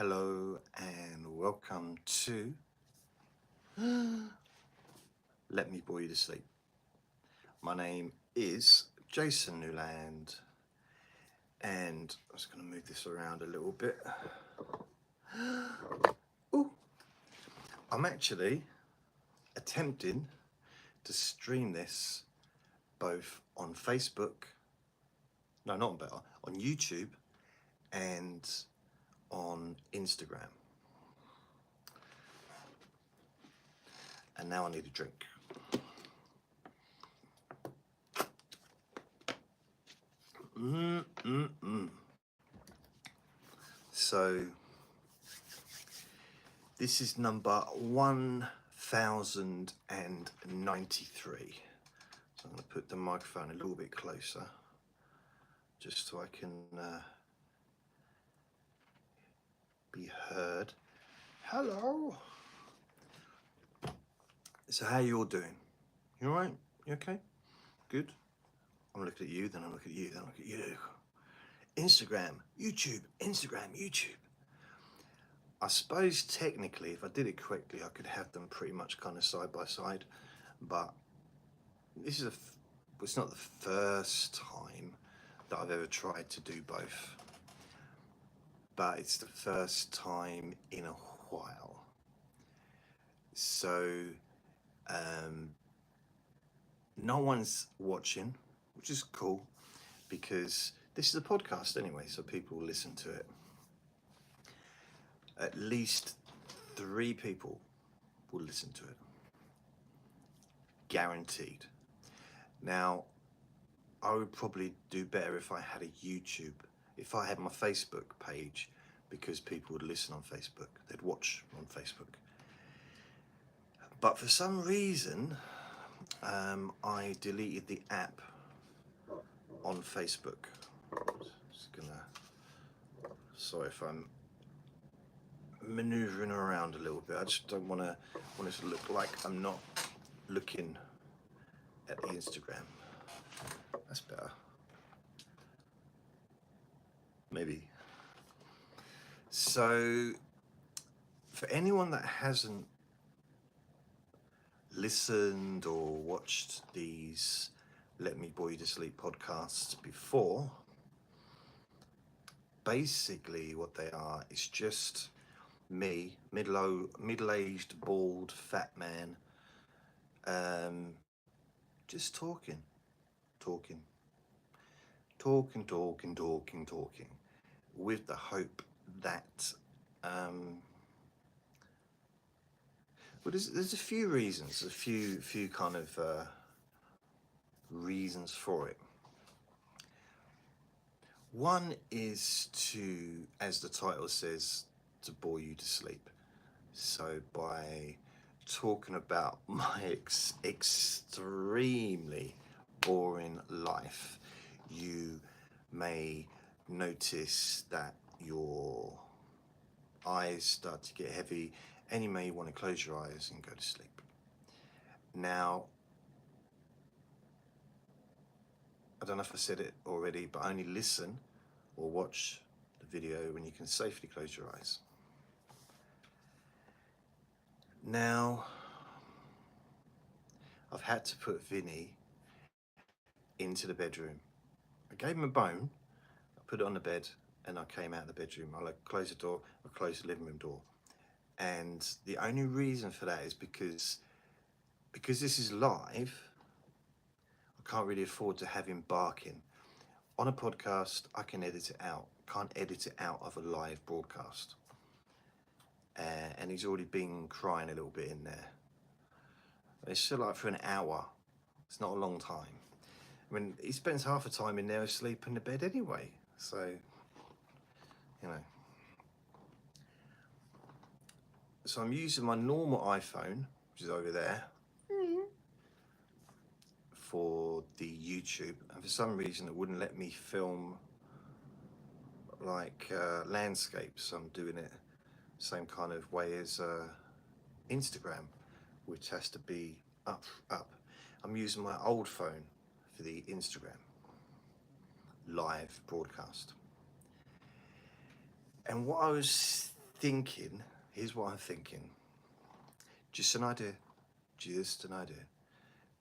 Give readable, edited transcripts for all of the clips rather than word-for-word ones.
Hello and welcome to Let Me Bore You to Sleep. My name is Jason Newland and I'm just going to move this around a little bit. Ooh. I'm actually attempting to stream this both on Facebook, no, not on YouTube and on Instagram. And now I need a drink. So this is number 1093. So I'm going to put the microphone a little bit closer, just so I can be heard. Hello. So how you all doing? You all right? You okay? Good. I'm looking at you, then I look at you, then I look at you. Instagram, YouTube, Instagram, YouTube. I suppose technically, if I did it correctly, I could have them pretty much kind of side by side, but this is it's not the first time that I've ever tried to do both, but it's the first time in a while. So no one's watching, which is cool because this is a podcast anyway, so people will listen to it. At least 3 people will listen to it. Guaranteed. Now, I would probably do better if I had a YouTube, if I had my Facebook page, because people would listen on Facebook, they'd watch on Facebook. But for some reason, I deleted the app on Facebook. Just gonna, sorry if I'm maneuvering around a little bit. I just don't want it to look like I'm not looking at the Instagram. That's better. Maybe. So, for anyone that hasn't listened or watched these Let Me Bore You to Sleep podcasts before, basically what they are is just me, middle-aged, bald, fat man, just talking, with the hope that, well, there's a few reasons, a few kind of reasons for it. One is to, as the title says, to bore you to sleep. So by talking about my extremely boring life, you may notice that your eyes start to get heavy and you may want to close your eyes and go to sleep. Now, I don't know if I said it already, but only listen or watch the video when you can safely close your eyes. Now, I've had to put Vinny into the bedroom. I gave him a bone, I put it on the bed, and I came out of the bedroom. I closed the door, I closed the living room door. And the only reason for that is because this is live, I can't really afford to have him barking. On a podcast, I can edit it out. Can't edit it out of a live broadcast. And he's already been crying a little bit in there. It's still like for an hour. It's not a long time. I mean, he spends half the time in there asleep in the bed anyway. So, you know. So I'm using my normal iPhone, which is over there, for the YouTube. And for some reason, it wouldn't let me film like landscapes. So I'm doing it same kind of way as Instagram, which has to be up. I'm using my old phone for the Instagram live broadcast. And what I was thinking, here's what I'm thinking. Just an idea,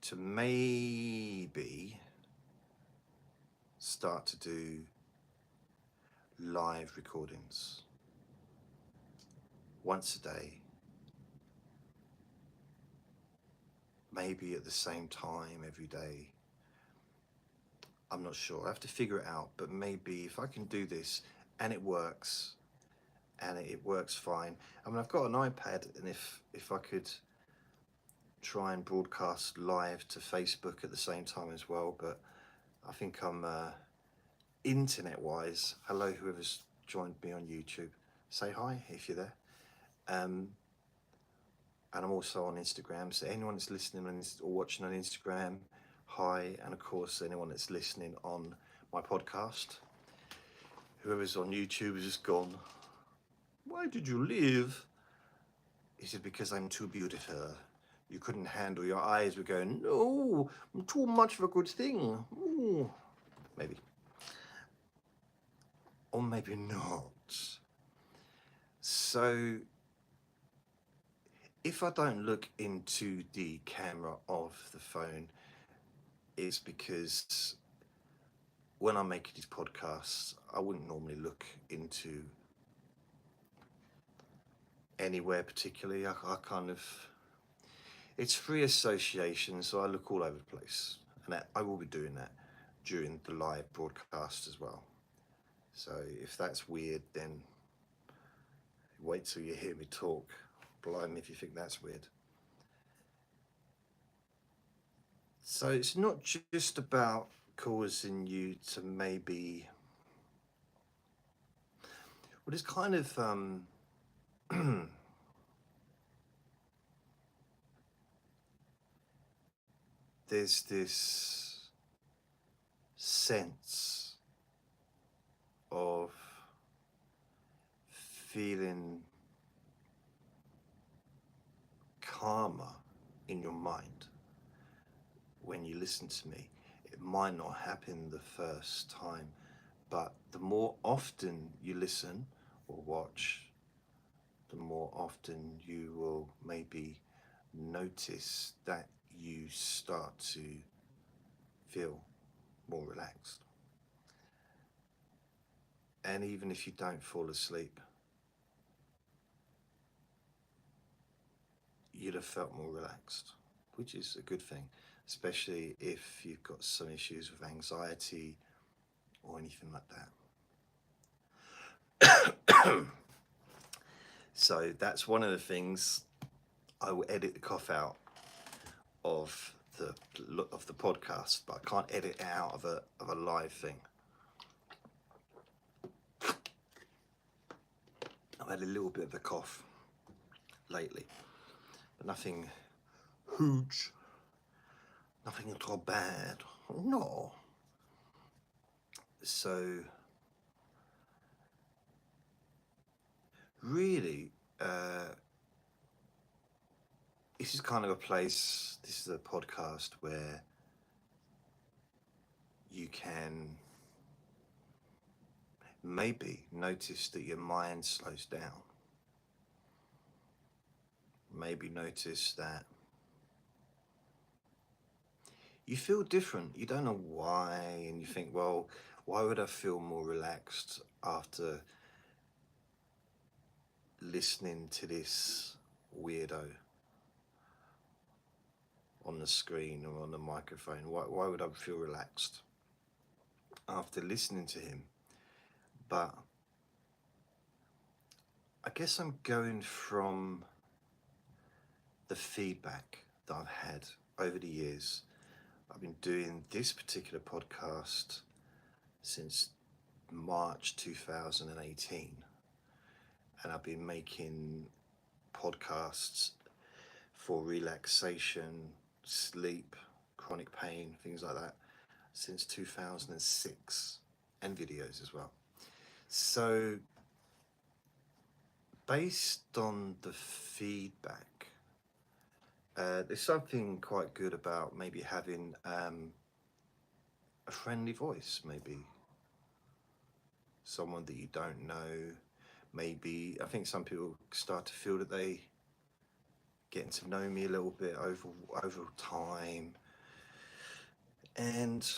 to maybe start to do live recordings once a day, maybe at the same time every day. I'm not sure, I have to figure it out, but maybe if I can do this and it works, and it works fine. I mean, I've got an iPad, and if I could try and broadcast live to Facebook at the same time as well, but I think I'm internet-wise. Hello, whoever's joined me on YouTube. Say hi if you're there. And I'm also on Instagram, so anyone that's listening or watching on Instagram, hi. And of course, anyone that's listening on my podcast. Whoever's on YouTube is just gone, why did you leave? Is it because I'm too beautiful? You couldn't handle, your eyes were going, no, I'm too much of a good thing. Ooh. Maybe. Or maybe not. So, if I don't look into the camera of the phone, it's because when I'm making these podcasts, I wouldn't normally look into anywhere particularly. I kind of, it's free association, so I look all over the place, and I will be doing that during the live broadcast as well. So if that's weird, then wait till you hear me talk. Blimey if you think that's weird. So it's not just about causing you to maybe, well, it's kind of there's this sense of feeling calmer in your mind when you listen to me. It might not happen the first time, but the more often you listen or watch, the more often you will maybe notice that you start to feel more relaxed. And even if you don't fall asleep, you'd have felt more relaxed, which is a good thing, especially if you've got some issues with anxiety or anything like that. So that's one of the things. I will edit the cough out of the podcast, but I can't edit it out of a live thing. I've had a little bit of a cough lately, but nothing huge, nothing at all bad. No. So really, this is kind of a place, this is a podcast where you can maybe notice that your mind slows down. Maybe notice that you feel different. You don't know why, and you think, well, why would I feel more relaxed after listening to this weirdo on the screen or on the microphone? Why would I feel relaxed after listening to him? But I guess I'm going from the feedback that I've had over the years. I've been doing this particular podcast since March 2018, and I've been making podcasts for relaxation, sleep, chronic pain, things like that, since 2006, and videos as well. So based on the feedback, there's something quite good about maybe having a friendly voice, maybe someone that you don't know, maybe I think some people start to feel that they getting to know me a little bit over time, and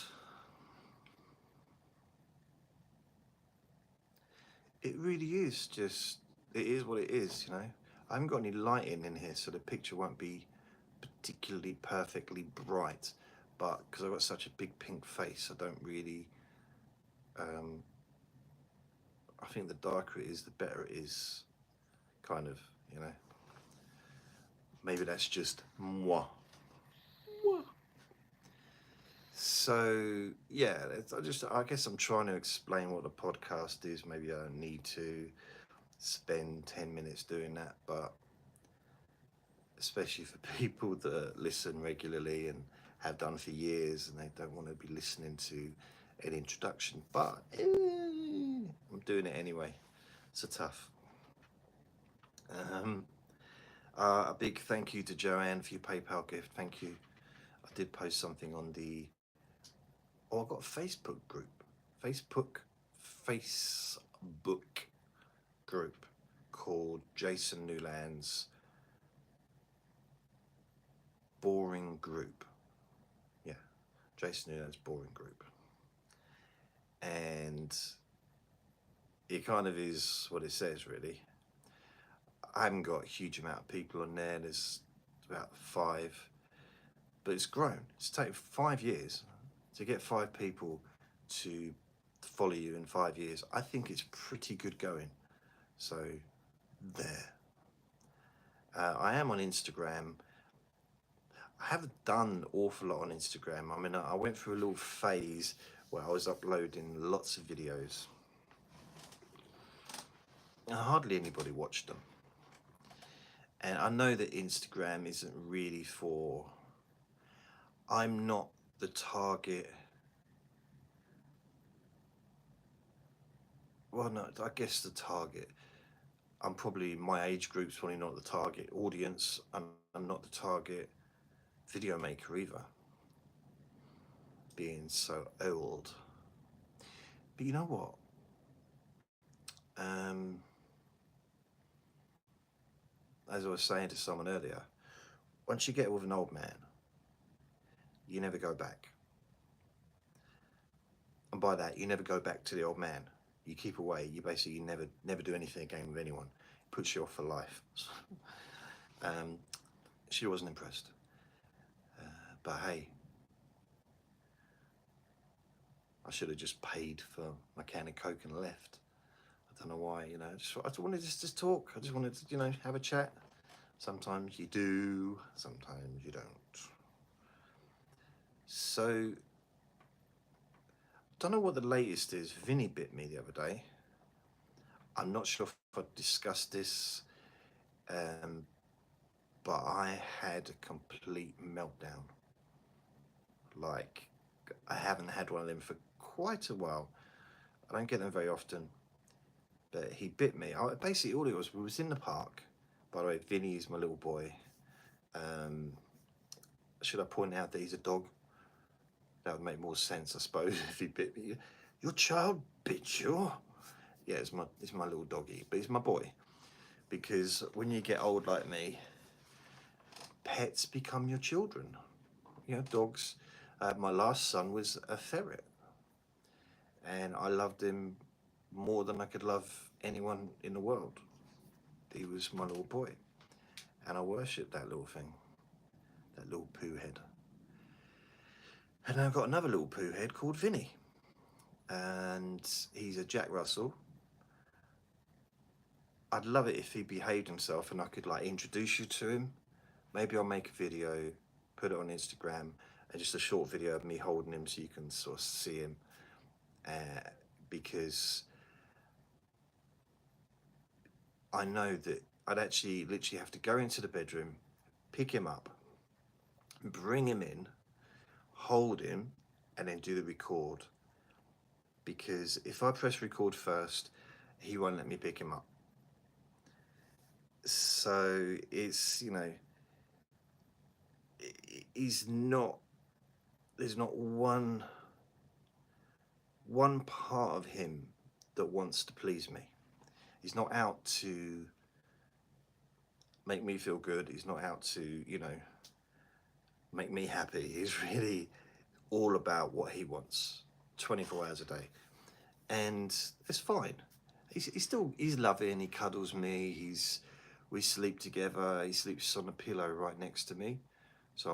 it really is just, it is what it is, you know. I haven't got any lighting in here, so the picture won't be particularly perfectly bright, but because I've got such a big pink face, I don't really, I think the darker it is, the better it is, kind of, you know. Maybe that's just moi. So yeah, I guess I'm trying to explain what a podcast is. Maybe I don't need to spend 10 minutes doing that, but especially for people that listen regularly and have done for years, and they don't want to be listening to an introduction, but I'm doing it anyway. So tough. A big thank you to Joanne for your PayPal gift. Thank you. I did post something on the, oh, I've got a Facebook group. Facebook group called Jason Newland's Boring Group. Yeah, Jason Newland's Boring Group. And it kind of is what it says, really. I haven't got a huge amount of people on there. There's about 5, but it's grown. It's taken 5 years to get 5 people to follow you in 5 years. I think it's pretty good going. So there. I am on Instagram. I haven't done an awful lot on Instagram. I mean, I went through a little phase where I was uploading lots of videos. And hardly anybody watched them. And I know that Instagram isn't really for, I'm not the target. Well, no, I guess the target. I'm probably, my age group's probably not the target audience. I'm not the target video maker either, being so old. But you know what? As I was saying to someone earlier, once you get with an old man, you never go back. And by that, you never go back to the old man. You keep away. You basically never do anything again with anyone. It puts you off for life. She wasn't impressed. But hey, I should have just paid for my can of Coke and left. I don't know why, you know. I just wanted to just talk. I just wanted to, you know, have a chat. Sometimes you do, sometimes you don't. So, don't know what the latest is. Vinny bit me the other day. I'm not sure if I've discussed this, but I had a complete meltdown. Like, I haven't had one of them for quite a while. I don't get them very often, but he bit me. Basically, all it was, we was in the park. By the way, Vinny is my little boy. Should I point out that he's a dog? That would make more sense, I suppose, if he bit me. Your child bit you? Yeah, it's my little doggy, but he's my boy. Because when you get old like me, pets become your children. You know, dogs. My last son was a ferret, and I loved him more than I could love anyone in the world. He was my little boy, and I worshipped that little thing, that little poo head. And I've got another little poo head called Vinny, and he's a Jack Russell. I'd love it if he behaved himself and I could like introduce you to him. Maybe I'll make a video, put it on Instagram, and just a short video of me holding him so you can sort of see him. Because I know that I'd actually literally have to go into the bedroom, pick him up, bring him in, hold him, and then do the record. Because if I press record first, he won't let me pick him up. So it's, you know, there's not one part of him that wants to please me. He's not out to make me feel good. He's not out to, you know, make me happy. He's really all about what he wants, 24 hours a day. And it's fine. He's loving, he cuddles me, we sleep together, he sleeps on a pillow right next to me. So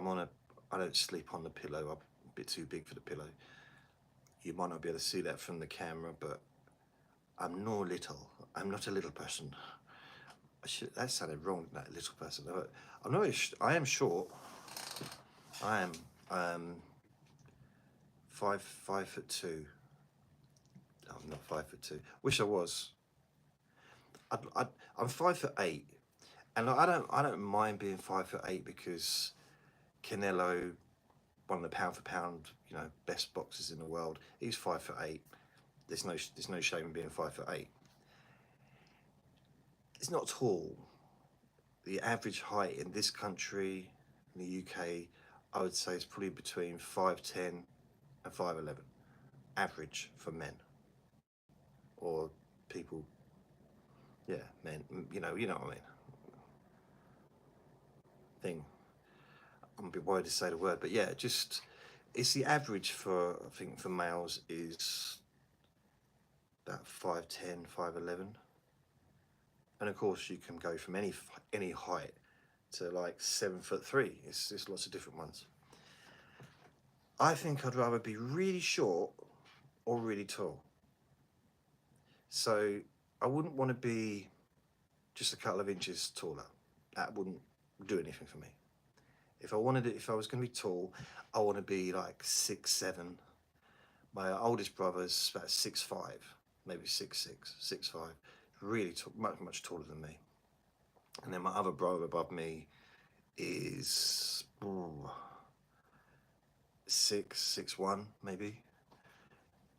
I don't sleep on the pillow, I'm a bit too big for the pillow. You might not be able to see that from the camera, but I'm not a little person. That sounded wrong, that little person. I am short. I am 5'2". No, I'm not 5'2". Wish I was. I'm 5'8", and I don't mind being 5'8" because Canelo, one of the pound for pound, you know, best boxers in the world, he's 5'8". There's no shame in being 5'8". It's not tall. The average height in this country, in the UK, I would say is probably between 5'10" and 5'11", average for men or people. Yeah, men. You know what I mean. Thing. I'm a bit worried to say the word, but yeah, it's the average for, I think, for males is about 5'10", 5'11", and of course you can go from any height to like 7'3". It's lots of different ones. I think I'd rather be really short or really tall. So I wouldn't want to be just a couple of inches taller. That wouldn't do anything for me. If I was going to be tall, I want to be like 6'7". My oldest brother's about 6'5", maybe 6'6", 6'5", really much taller than me. And then my other brother above me is 6'1", maybe,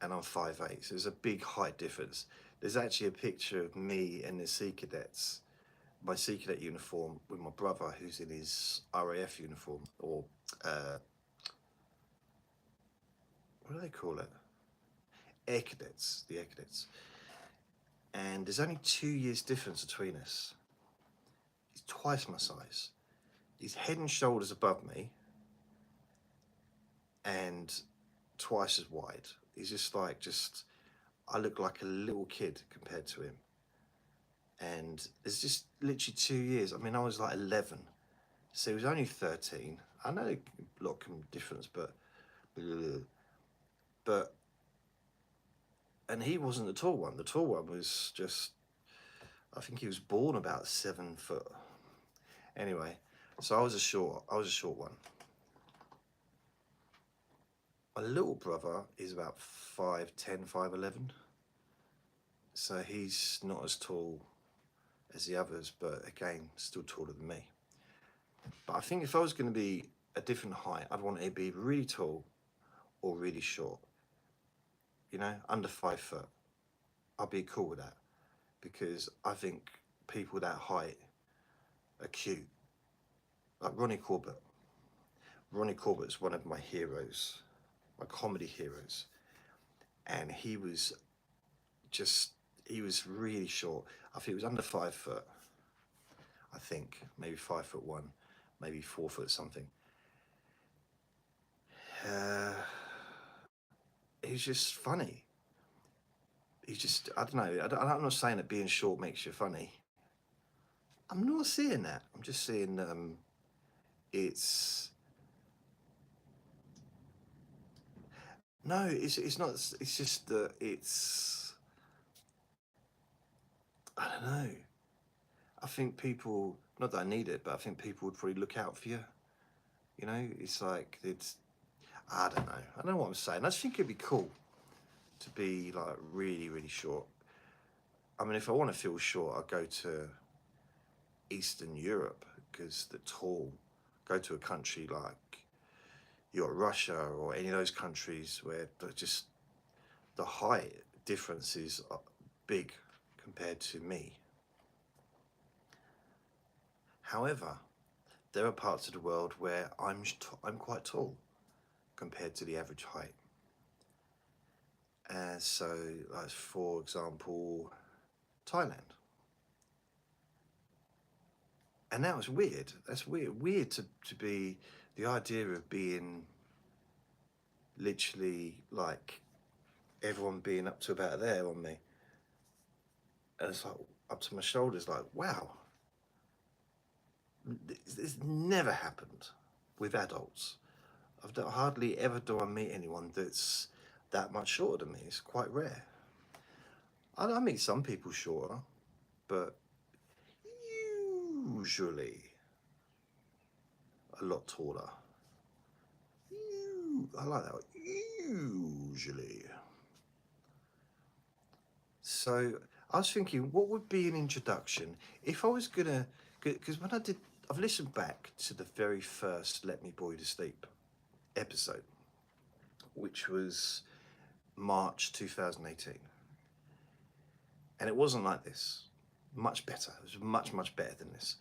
and I'm 5'8". So there's a big height difference. There's actually a picture of me and the Sea Cadets, my Sea Cadet uniform, with my brother who's in his RAF uniform, or what do they call it? Air Cadets, the Air Cadets. And there's only 2 years difference between us. He's twice my size. He's head and shoulders above me and twice as wide. He's I look like a little kid compared to him. And it's just literally 2 years. I mean, I was like 11, so he was only 13. I know a lot of difference, and he wasn't the tall one. The tall one was just, I think he was born about 7 foot. Anyway, so I was a short one. My little brother is about 5'10", 5'11". So he's not as tall as the others, but again, still taller than me. But I think if I was going to be a different height, I'd want it to be really tall or really short. You know, under 5 foot. I'd be cool with that, because I think people that height are cute. Like Ronnie Corbett. Ronnie Corbett's one of my heroes, my comedy heroes. And he was really short. I think he was under 5 foot. I think maybe 5'1", maybe 4 foot something. He's just funny. I don't know. I'm not saying that being short makes you funny. I'm not saying that. I'm just saying it's not. It's just that I don't know. I think people, not that I need it, but I think people would probably look out for you. You know, it's like I don't know. I don't know what I'm saying. I just think it'd be cool to be like really, really short. I mean, if I want to feel short, I'll go to Eastern Europe, because the tall, go to a country like Russia or any of those countries where the height difference is big compared to me. However, there are parts of the world where I'm quite tall compared to the average height. So, like, for example, Thailand. And that was weird. That's weird to be, the idea of being literally like everyone being up to about there on me. And it's like up to my shoulders, like, wow. This never happened with adults. Hardly ever do I meet anyone that's that much shorter than me. It's quite rare. I meet some people shorter, but usually a lot taller. I like that. Usually. So I was thinking, what would be an introduction if I was gonna? Because when I've listened back to the very first "Let Me Bore You to Sleep" episode, which was March 2018, and it wasn't like this. Much better. It was much better than this,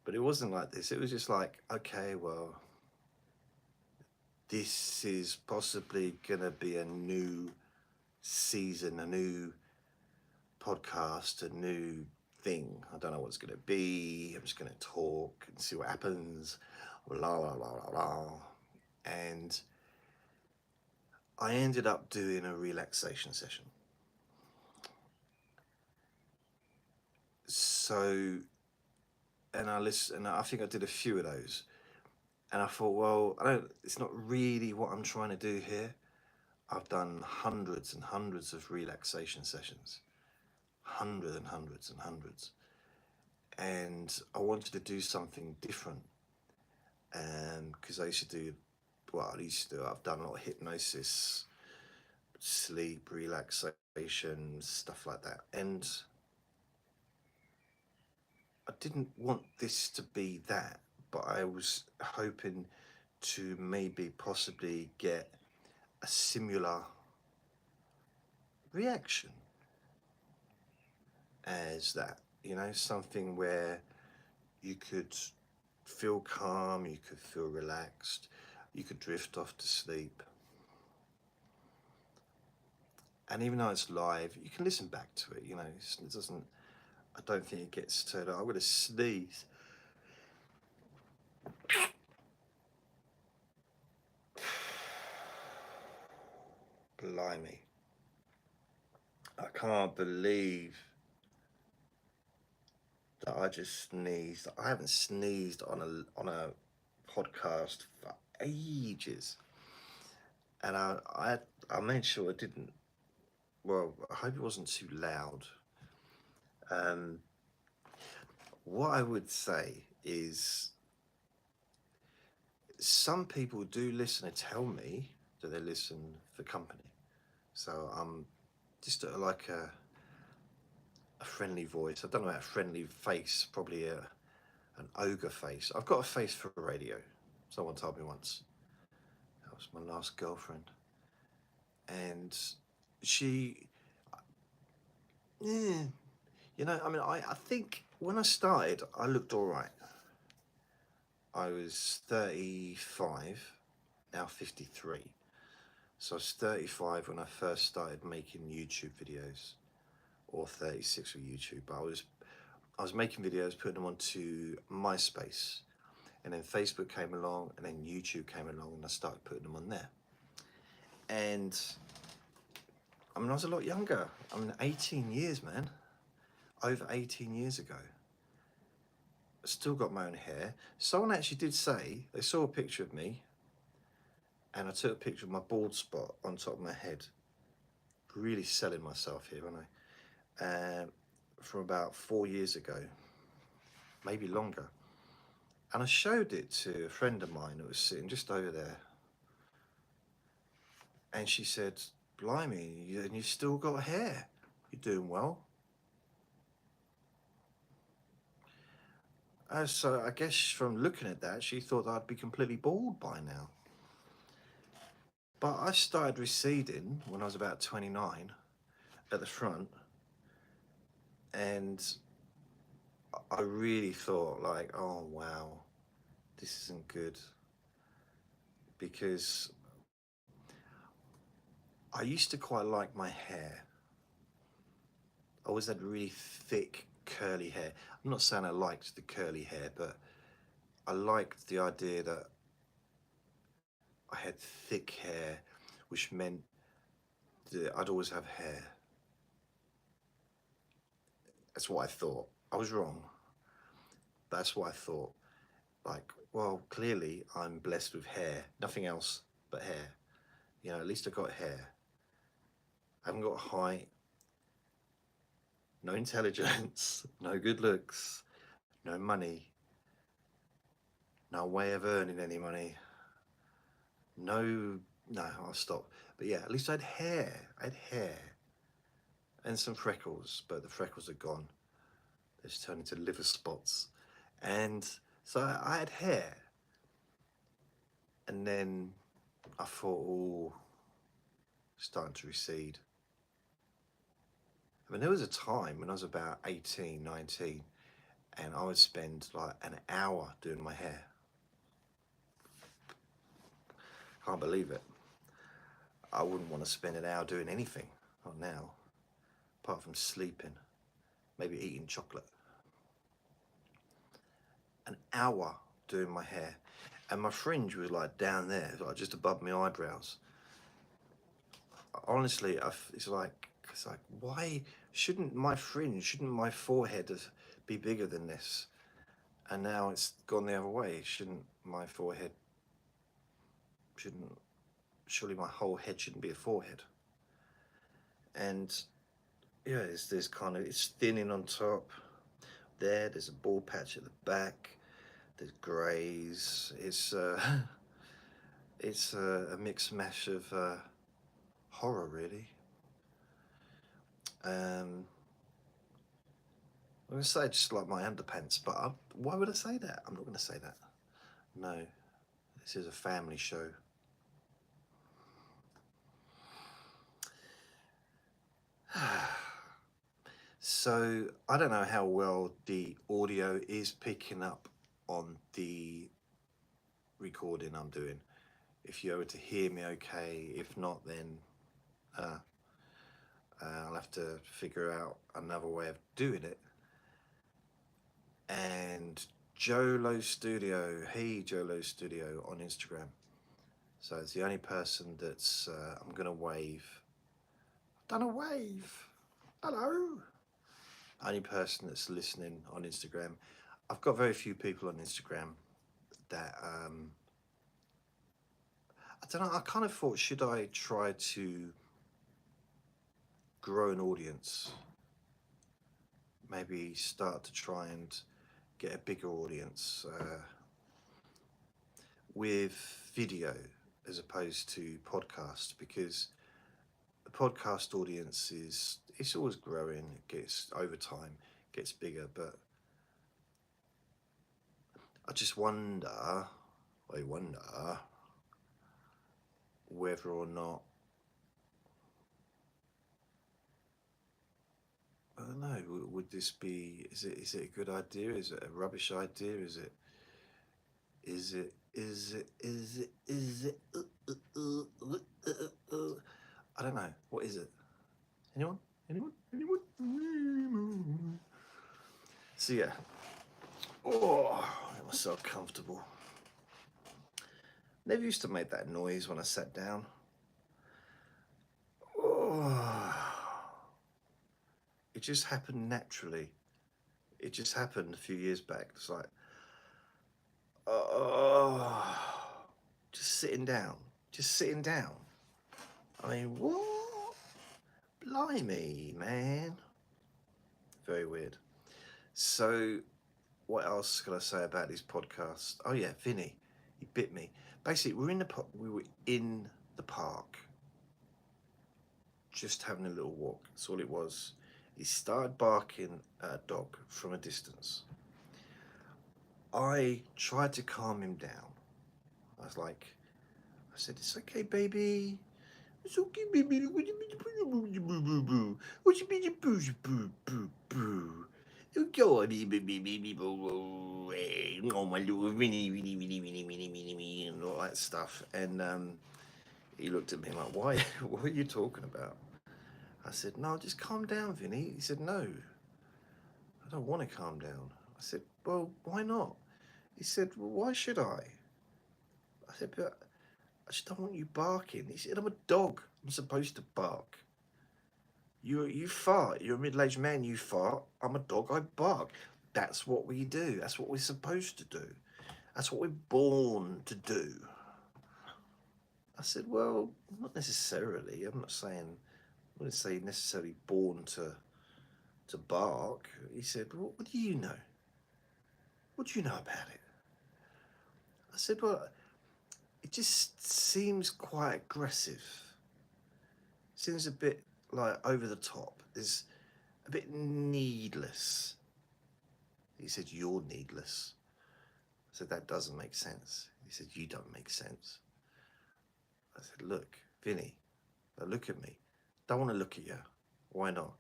but it wasn't like this. It was just like, okay, well, this is possibly gonna be a new season, a new podcast, a new thing. I don't know what it's going to be. I'm just going to talk and see what happens. La la la la la. And I ended up doing a relaxation session. So, and I listened, and I think I did a few of those. And I thought, well, it's not really what I'm trying to do here. I've done hundreds and hundreds of relaxation sessions. Hundreds and hundreds and hundreds. And I wanted to do something different. Because I used to do, I've done a lot of hypnosis, sleep, relaxation, stuff like that. And I didn't want this to be that, but I was hoping to maybe possibly get a similar reaction as that, something where you could feel calm, you could feel relaxed, you could drift off to sleep. And even though it's live, you can listen back to it, it doesn't, I don't think it gets turned on. I'm going to sneeze. Blimey. I can't believe that I just sneezed. I haven't sneezed on a podcast for ages. And I made sure I didn't. Well, I hope it wasn't too loud. What I would say is some people do listen and tell me that they listen for company. So I'm just like a friendly voice. I don't know about a friendly face, probably an ogre face. I've got a face for radio. Someone told me once. That was my last girlfriend. And she, I think when I started, I looked all right. I was 35, now 53. So I was 35 when I first started making YouTube videos, or 36 for YouTube. But I was making videos, putting them onto MySpace, and then Facebook came along, and then YouTube came along, and I started putting them on there. And I was a lot younger. 18 years, man. Over 18 years ago. I still got my own hair. Someone actually did say they saw a picture of me, and I took a picture of my bald spot on top of my head. Really selling myself here, aren't I? From about 4 years ago, maybe longer. And I showed it to a friend of mine who was sitting just over there. And she said, blimey, you still got hair. You're doing well. So I guess from looking at that, she thought I'd be completely bald by now. But I started receding when I was about 29 at the front. And I really thought like, oh, wow, this isn't good. Because I used to quite like my hair. I always had really thick, curly hair. I'm not saying I liked the curly hair, but I liked the idea that I had thick hair, which meant that I'd always have hair. That's what I thought. I was wrong. That's what I thought. Like, well, clearly I'm blessed with hair. Nothing else but hair. You know, at least I got hair. I haven't got height, no intelligence, no good looks, no money, no way of earning any money. No, I'll stop. But yeah, at least I had hair. I had hair. And some freckles, but the freckles are gone. They've just turned into liver spots. And so I had hair. And then I thought, oh, starting to recede. I mean, there was a time when I was about 18, 19, and I would spend like an hour doing my hair. Can't believe it. I wouldn't want to spend an hour doing anything, not now, apart from sleeping, maybe eating chocolate. An hour doing my hair, and my fringe was like down there, like just above my eyebrows. Honestly, it's like, why shouldn't my forehead be bigger than this? And now it's gone the other way. Shouldn't my forehead, surely my whole head shouldn't be a forehead? And yeah, there's kind of, it's thinning on top. There's a bald patch at the back. There's greys. It's a mixed mash of horror, really. I'm going to say just like my underpants, but why would I say that? I'm not going to say that. No, this is a family show. So I don't know how well the audio is picking up on the recording I'm doing. If you're able to hear me okay, if not, then I'll have to figure out another way of doing it. And Jolo Studio, hey Jolo Studio on Instagram. So it's the only person that's, I'm gonna wave. I've done a wave. Hello. Only person that's listening on Instagram. I've got very few people on Instagram that, I don't know, I kind of thought, should I try to grow an audience? Maybe start to try and get a bigger audience with video as opposed to podcast, because the podcast audience it's always growing. It gets, over time, gets bigger, but I just wonder whether or not, I don't know, would this be, is it a good idea? Is it a rubbish idea? Is it I don't know. What is it? Anyone? So yeah. Oh, I make myself comfortable. Never used to make that noise when I sat down. Oh. It just happened naturally. It just happened a few years back. It's like, just sitting down. I mean, what? Blimey, man. Very weird. So, what else can I say about these podcasts? Oh yeah, Vinny, he bit me. Basically, we were in the park, just having a little walk. That's all it was. He started barking at a dog from a distance. I tried to calm him down. I said, it's okay, baby. It's okay, baby. What you mean? Go on, oh my little Winnie, and all that stuff. And he looked at me like, why? What are you talking about? I said, no, just calm down, Vinny. He said, no. I don't want to calm down. I said, well, why not? He said, well, why should I? I said, but I just don't want you barking. He said, I'm a dog. I'm supposed to bark. You fart. You're a middle-aged man. You fart. I'm a dog. I bark. That's what we do. That's what we're supposed to do. That's what we're born to do. I said, well, not necessarily. I'm not saying. I wouldn't say necessarily born to bark. He said, well, what do you know? What do you know about it? I said, well, it just seems quite aggressive. Seems a bit like over the top. There's a bit needless. He said, you're needless. I said, that doesn't make sense. He said, you don't make sense. I said, look, Vinny, now look at me. Don't want to look at you. Why not?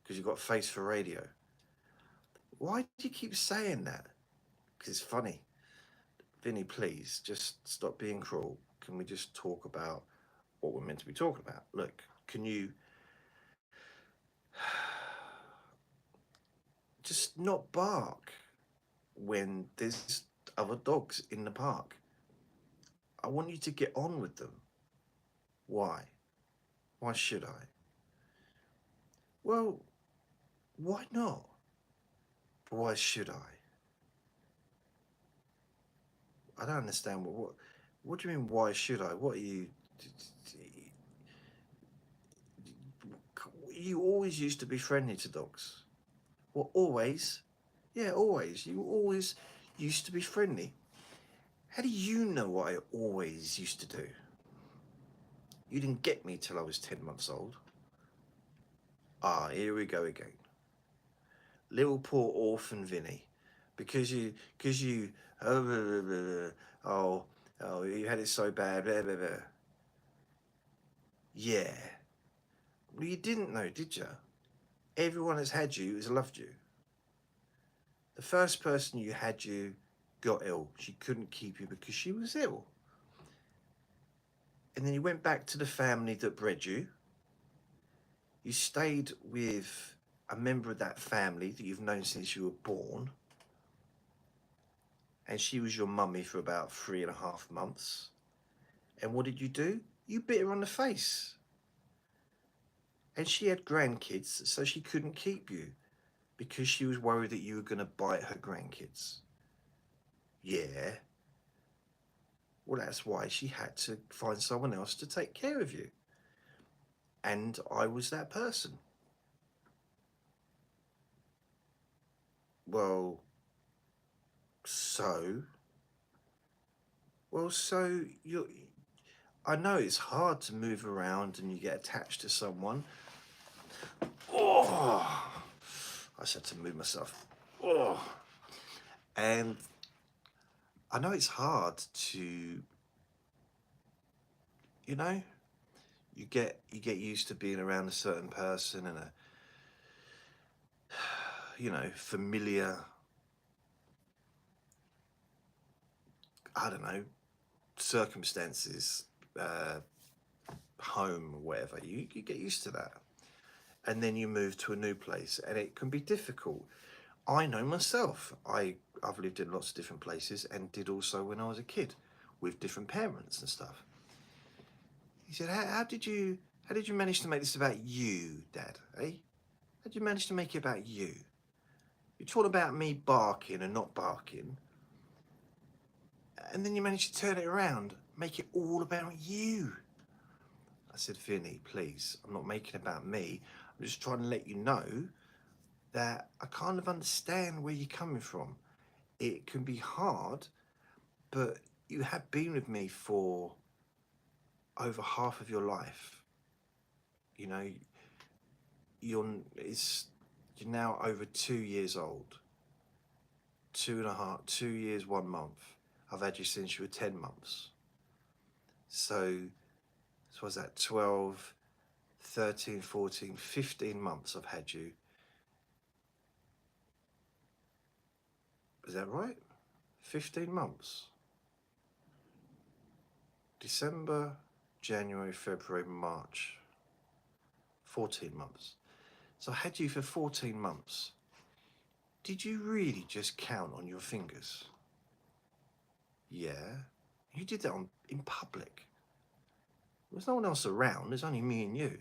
Because you've got a face for radio. Why do you keep saying that? Because it's funny. Vinny, please, just stop being cruel. Can we just talk about what we're meant to be talking about? Look, can you just not bark when there's other dogs in the park? I want you to get on with them. Why? Why should I? Well, why not? Why should I? I don't understand. What do you mean, why should I? What are you... You always used to be friendly to dogs. Well, always? Yeah, always. You always used to be friendly. How do you know what I always used to do? You didn't get me till I was 10 months old. Ah, here we go again. Little poor orphan Vinny. Because you, oh, you had it so bad, blah, blah, blah. Yeah. Well, you didn't know, did you? Everyone that's had you has loved you. The first person you had you got ill. She couldn't keep you because she was ill. And then you went back to the family that bred you. You stayed with a member of that family that you've known since you were born. And she was your mummy for about 3.5 months. And what did you do? You bit her on the face. And she had grandkids, so she couldn't keep you because she was worried that you were going to bite her grandkids. Yeah. Well, that's why she had to find someone else to take care of you. And I was that person. Well, so you... I know it's hard to move around and you get attached to someone. Oh, I just had to move myself. Oh, and I know it's hard to, you know, you get used to being around a certain person and a, you know, familiar, I don't know, circumstances, home or whatever. You get used to that. And then you move to a new place and it can be difficult. I know myself. I've lived in lots of different places and did also when I was a kid with different parents and stuff. He said, how did you manage to make this about you, Dad? Eh? How did you manage to make it about you? You talk about me barking and not barking, and then you managed to turn it around, make it all about you. I said, Vinny, please, I'm not making it about me. I'm just trying to let you know that I kind of understand where you're coming from. It can be hard, but you have been with me for over half of your life. You know, you're now over 2 years old. 2.5, 2 years, 1 month. I've had you since you were 10 months. So was that 12, 13, 14, 15 months I've had you. Is that right? 15 months. December, January, February, March. 14 months. So I had you for 14 months. Did you really just count on your fingers? Yeah. You did that in public. There's no one else around. There's only me and you.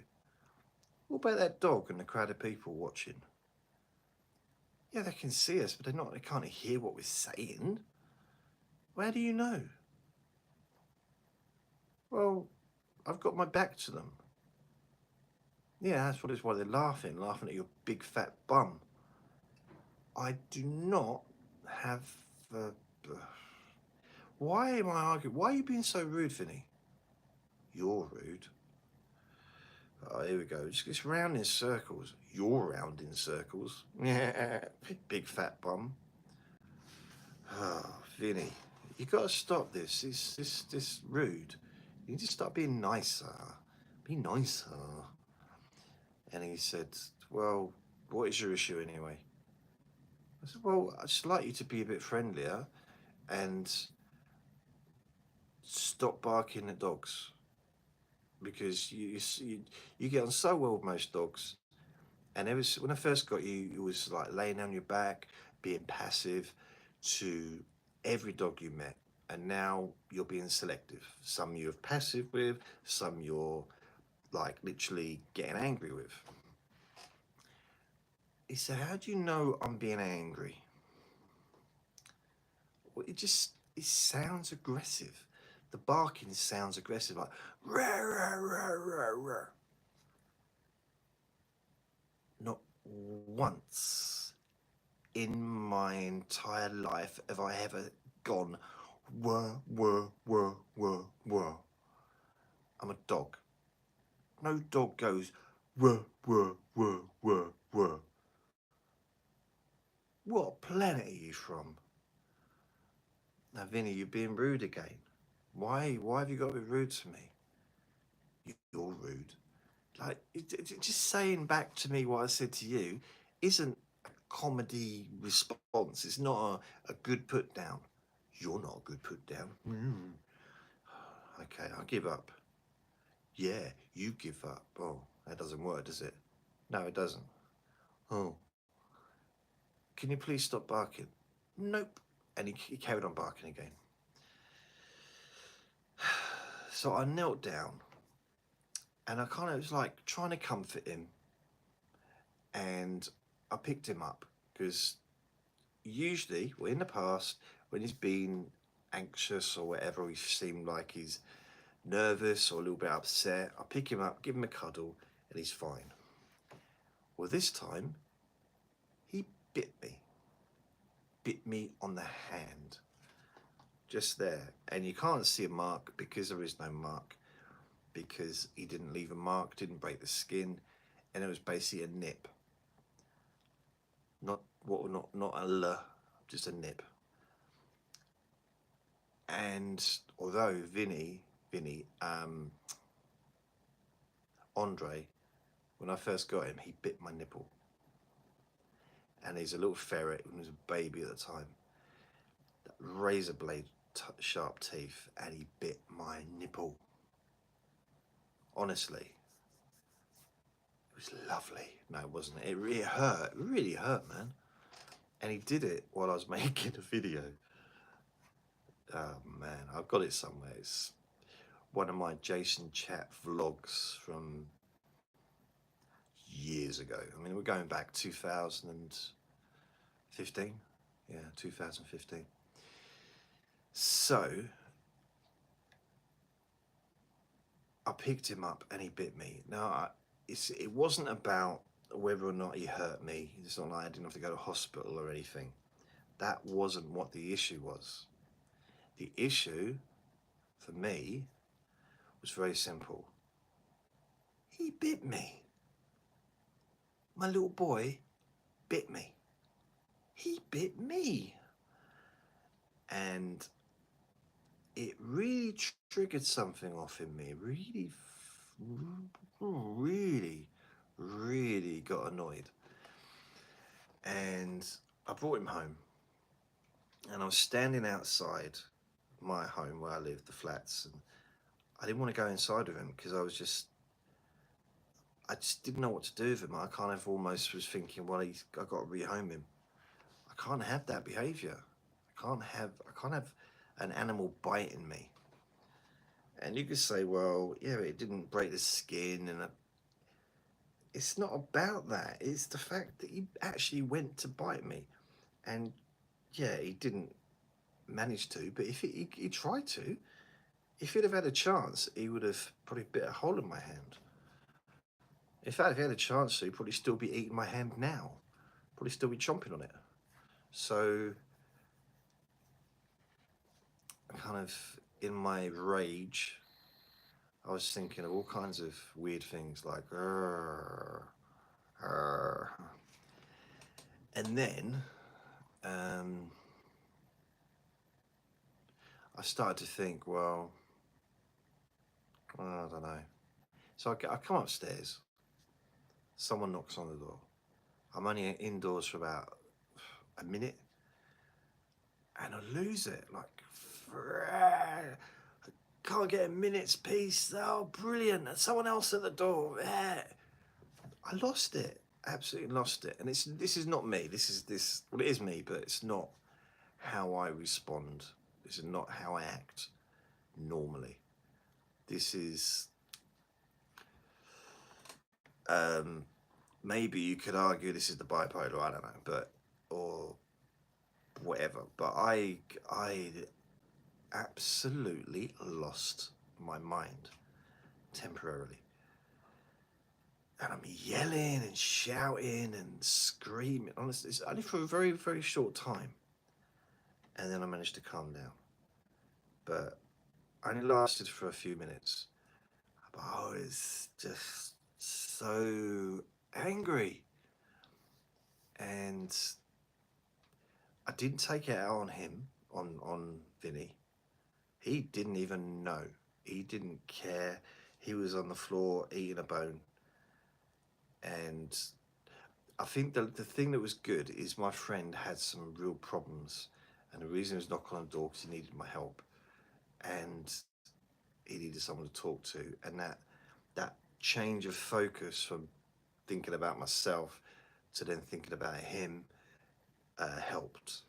What about that dog and the crowd of people watching? Yeah, they can see us, but they can't hear what we're saying. Where do you know? Well, I've got my back to them. Yeah, that's what it's why they're laughing at your big fat bum. I do not have. Uh, why am I arguing? Why are you being so rude, Vinny? You're rude. Oh, here we go. It's round in circles. You're round in circles. Yeah, big fat bum. Oh, Vinny, you got to stop this. This rude. You need to start being nicer. Be nicer. And he said, "Well, what is your issue anyway?" I said, "Well, I'd just like you to be a bit friendlier and stop barking at dogs because you get on so well with most dogs." And when I first got you, it was like laying on your back, being passive to every dog you met. And now you're being selective. Some you're passive with, some you're like literally getting angry with. He said, "How do you know I'm being angry?" Well, it sounds aggressive. The barking sounds aggressive, like rah, rah, rah, rah, rah. Not once in my entire life have I ever gone wah, wah, wah, wah, wah. I'm a dog. No dog goes wah, wah, wah, wah, wah. What planet are you from? Now, Vinny, you're being rude again. Why have you got to be rude to me? You're rude. Like, just saying back to me what I said to you isn't a comedy response. It's not a good put down. You're not a good put down. Okay, I'll give up. Yeah, you give up. Oh, that doesn't work, does it? No, it doesn't. Oh, can you please stop barking? Nope. And he carried on barking again. So I knelt down and I kind of was like trying to comfort him. And I picked him up because usually, well, in the past, when he's been anxious or whatever, he seemed like he's nervous or a little bit upset, I pick him up, give him a cuddle, and he's fine. Well, this time, he bit me on the hand, just there. And you can't see a mark because there is no mark, because he didn't leave a mark, didn't break the skin, and it was basically a nip. Not a L, just a nip. And although Andre, when I first got him, he bit my nipple. And he's a little ferret, and he was a baby at the time. That razor blade sharp teeth, and he bit my nipple. Honestly, it was lovely. No, it wasn't. It really hurt. It really hurt, man. And he did it while I was making a video. Oh man, I've got it somewhere. It's one of my Jason Chat vlogs from years ago. I mean, we're going back 2015. Yeah, 2015. So I picked him up and he bit me. Now, it wasn't about whether or not he hurt me. It's not like I didn't have to go to hospital or anything. That wasn't what the issue was. The issue for me was very simple. He bit me. My little boy bit me. He bit me. And it really triggered something off in me. Really got annoyed. And I brought him home. And I was standing outside my home where I live, the flats. And I didn't want to go inside with him because I just didn't know what to do with him. I kind of almost was thinking, well, I got to rehome him. can't have that behaviour. I can't have an animal biting me. And you could say, well, yeah, it didn't break the skin, and it's not about that. It's the fact that he actually went to bite me, and yeah, he didn't manage to. But if he tried to, if he'd have had a chance, he would have probably bit a hole in my hand. In fact, if he had a chance to, he'd probably still be eating my hand now. Probably still be chomping on it. So, kind of in my rage, I was thinking of all kinds of weird things like, and then I started to think, well, I don't know. So I come upstairs. Someone knocks on the door. I'm only indoors for about a minute, and I lose it. Like, I can't get a minute's peace. Oh, brilliant! And someone else at the door. Yeah. I lost it. Absolutely lost it. And this is not me. Well, it is me, but it's not how I respond. This is not how I act normally. This is maybe you could argue this is the bipolar, I don't know, but or whatever. But I absolutely lost my mind temporarily. And I'm yelling and shouting and screaming. Honestly, it's only for a very, very short time. And then I managed to calm down. But I only lasted for a few minutes. But I was just so angry. And I didn't take it out on him, on Vinny. He didn't even know. He didn't care. He was on the floor eating a bone. And I think the thing that was good is my friend had some real problems. And the reason he was knocking on the door because he needed my help. And he needed someone to talk to. And that change of focus from thinking about myself to then thinking about him helped.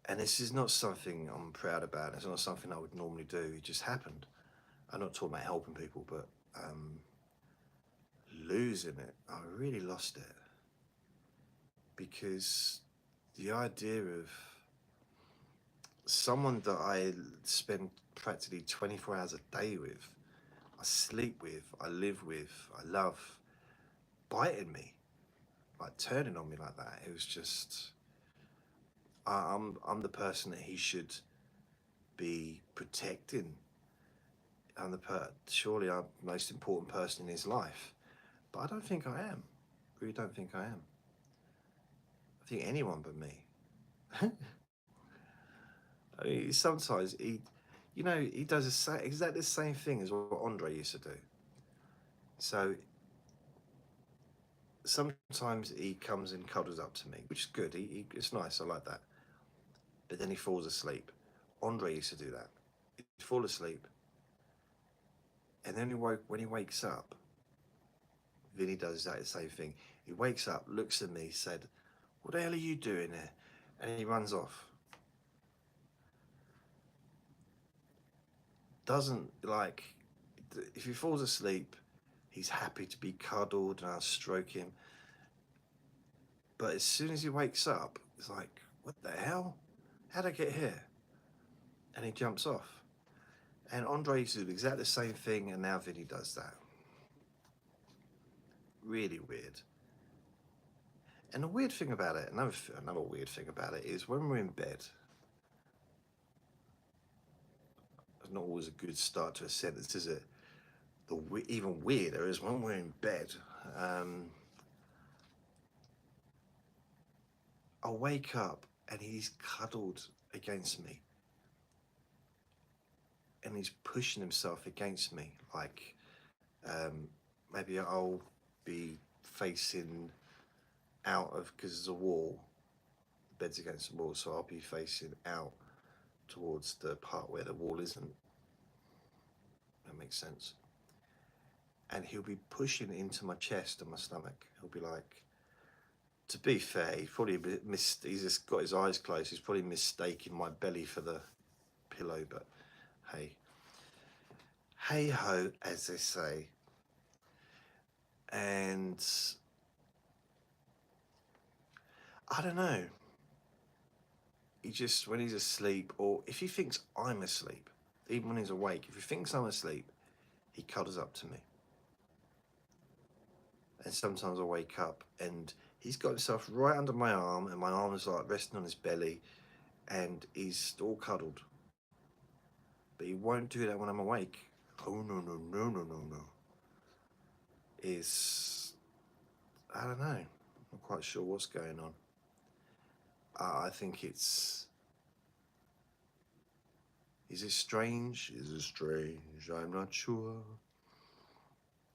And this is not something I'm proud about. It's not something I would normally do. It just happened. I'm not talking about helping people, but losing it, I really lost it. Because the idea of someone that I spend practically 24 hours a day with, I sleep with, I live with, I love, biting me, like turning on me like that. It was just, I'm the person that he should be protecting. Surely I'm the most important person in his life, but I don't think I am. Really don't think I am. I think anyone but me. I mean, sometimes he does exactly the same thing as what Andre used to do. So sometimes he comes and cuddles up to me, which is good. It's nice. I like that. But then he falls asleep. Andre used to do that. He'd fall asleep, and then when he wakes up, Vinny does that same thing. He wakes up, looks at me, said, "What the hell are you doing there?" And he runs off. Doesn't like, if he falls asleep, he's happy to be cuddled and I'll stroke him. But as soon as he wakes up, it's like, what the hell? How'd I get here? And he jumps off. And Andre used to do exactly the same thing, and now Vinny does that. Really weird. And the weird thing about it, another weird thing about it is when we're in bed, it's not always a good start to a sentence, is it? Even weirder is when we're in bed. I'll wake up and he's cuddled against me. And he's pushing himself against me. Like, maybe I'll be facing out of, because there's a wall, the bed's against the wall, so I'll be facing out towards the part where the wall isn't. That makes sense. and he'll be pushing it into my chest and my stomach. He'll be like, to be fair, he's probably he's just got his eyes closed. He's probably mistaking my belly for the pillow, but hey, hey ho, as they say. And I don't know. He just, when he's asleep, or if he thinks I'm asleep, even when he's awake, if he thinks I'm asleep, he cuddles up to me. And sometimes I wake up and he's got himself right under my arm, and my arm is like resting on his belly, and he's all cuddled. But he won't do that when I'm awake. Oh, no, no, no, no, no, no. I don't know. I'm not quite sure what's going on. I think it's... Is it strange? Is it strange? I'm not sure.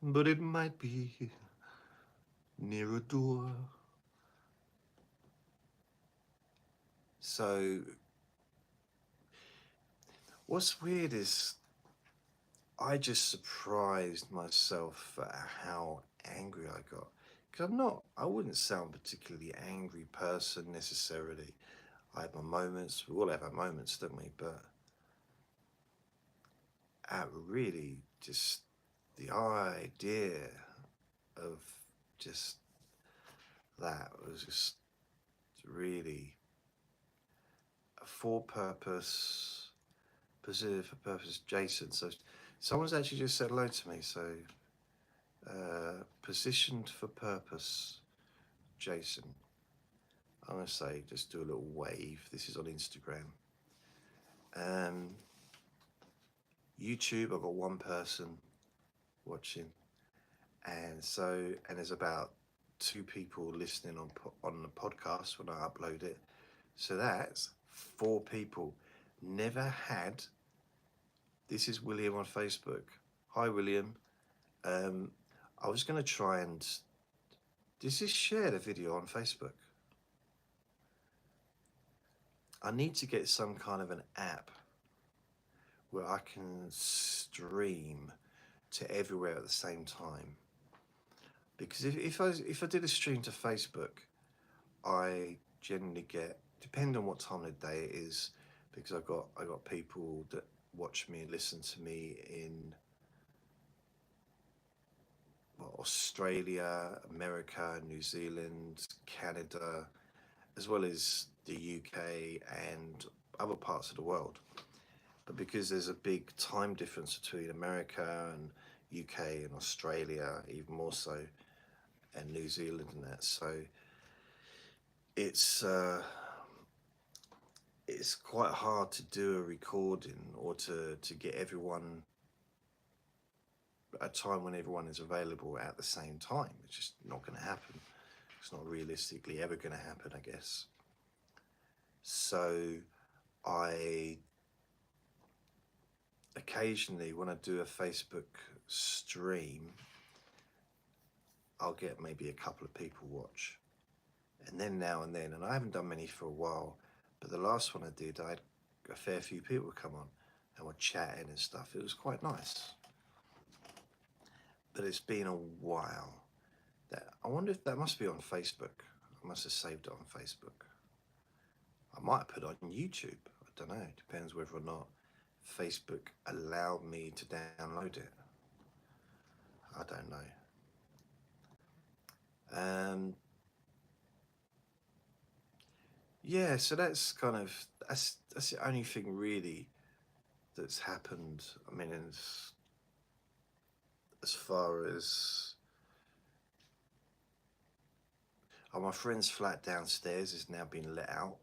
But it might be near a door. So, what's weird is I just surprised myself at how angry I got. Because I wouldn't sound a particularly angry person necessarily. I have my moments, we all have our moments, don't we? But really just the idea of just that was just really a for purpose, positive for purpose, Jason. So someone's actually just said hello to me. So positioned for purpose, Jason. I'm going to say, just do a little wave. This is on Instagram. YouTube, I've got one person watching. And there's about 2 people listening on the podcast when I upload it. So that's 4 people. Never had. This is William on Facebook. Hi, William. I was going to try and... This is share the video on Facebook. I need to get some kind of an app where I can stream to everywhere at the same time. Because if I did a stream to Facebook, I generally get, depending on what time of the day it is, because I got people that watch me and listen to me in Australia, America, New Zealand, Canada, as well as the UK and other parts of the world. But because there's a big time difference between America and UK and Australia, even more so, and New Zealand and that, so it's quite hard to do a recording or to get everyone at a time when everyone is available at the same time. It's just not going to happen. It's not realistically ever going to happen, I guess. So I occasionally, when I do a Facebook stream, I'll get maybe a couple of people watch. And then now and then, and I haven't done many for a while, but the last one I did, I had a fair few people come on and were chatting and stuff. It was quite nice. But it's been a while. I wonder if that must be on Facebook. I must have saved it on Facebook. I might put it on YouTube. I don't know. It depends whether or not Facebook allowed me to download it. I don't know. Yeah, so that's the only thing really that's happened. I mean, as far as my friend's flat downstairs is now being let out.